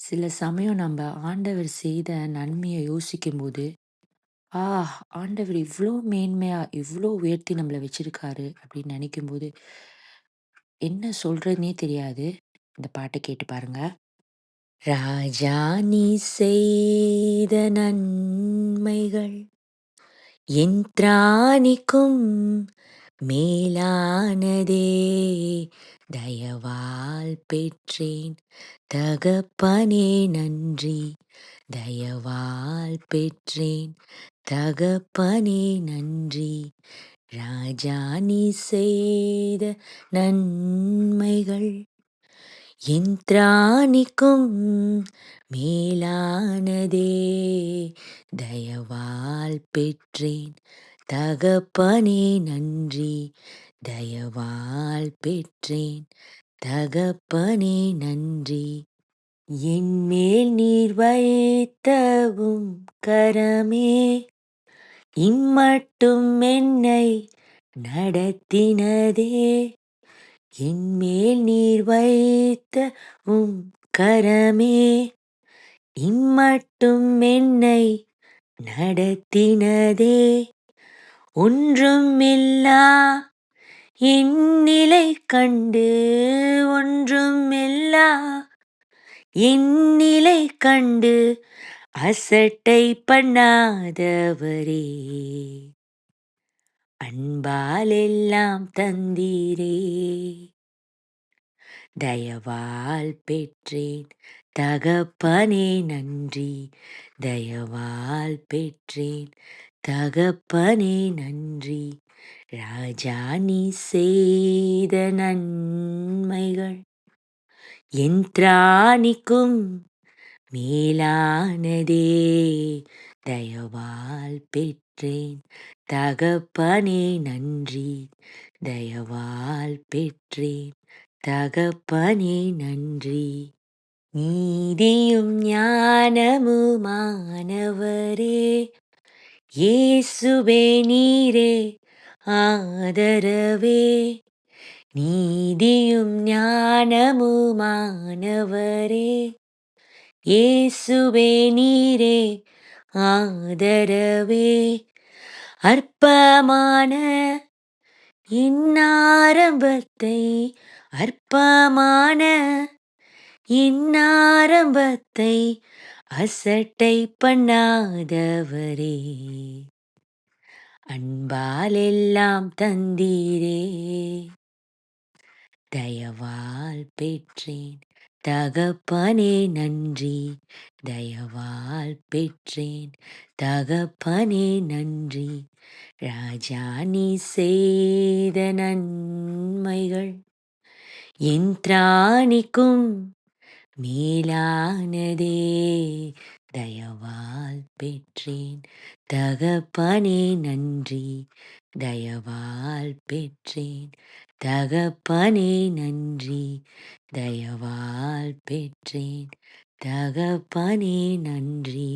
சில சமயம் நம்ம ஆண்டவர் செய்த நன்மையை யோசிக்கும்போது, "ஆ ஆண்டவர் இவ்ளோ மேன்மையா, இவ்ளோ உயர்த்தி நம்மள வச்சிருக்காரு." அப்படின்னு நெனைக்கும்போது, என்ன சொல்றதுன்னே தெரியாது. இந்த பாட்ட கேட்டு பாருங்க. ராஜா நீ செய்த நன்மைகள் என் திராணிக்கும் மேலானதே. தயவால் பெற்றேன் தகப்பனே நன்றி. தயவால் பெற்றேன் தகப்பனே நன்றி. ராஜா நீ செய்த நன்மைகள் என் திராணிக்கும் மேலானதே. தயவால் பெற்றேன் தகப்பனே நன்றி. தயவால் பெற்றேன் தகப்பனே நன்றி. என்மேல் நீர் வைத்தவும் கரமே இம்மட்டும் என்னை நடத்தினதே. என்மேல் நீர் வைத்த கரமே இம்மட்டும் என்னை நடத்தினதே. ஒன்றுமில்லா இந்நிலை கண்டு, ஒன்றுமில்லா இந்நிலை கண்டு அசட்டை பண்ணாதவரே. அன்பால் எல்லாம் தந்தீரே. தயவால் பெற்றேன் தகப்பனே நன்றி. தயவால் பெற்றேன் தகப்பனே நன்றி. ராஜா நீ செய்த நன்மைகள் என் திராணிக்கும் மேலானதே. தயவால் பெற்றேன் தகப்பனே நன்றி. தயவால் பெற்றேன் தகப்பனே நன்றி. நீதியும் ஞானமுமானவரே, இயேசுவே நீரே ஆதரவே. நீதியும் ஞானமுமானவரே, இயேசுவே நீரே ஆதரவே. அற்பமான இன்னாரம்பத்தை, அற்பமான இன்னாரம்பத்தை அசட்டை பண்ணாதவரே. அன்பால் எல்லாம் தந்தீரே. தயவால் பெற்றேன் தகப்பனே நன்றி. தயவால் பெற்றேன் தகப்பனே நன்றி. ராஜா நீ செய்த நன்மைகள் என் திராணிக்கும் மேலானதே. தயவால் பெற்றேன் தகப்பனே நன்றி. தயவால் பெற்றேன் தகப்பனே நன்றி. தயவால் பெற்றேன் தகப்பனே நன்றி.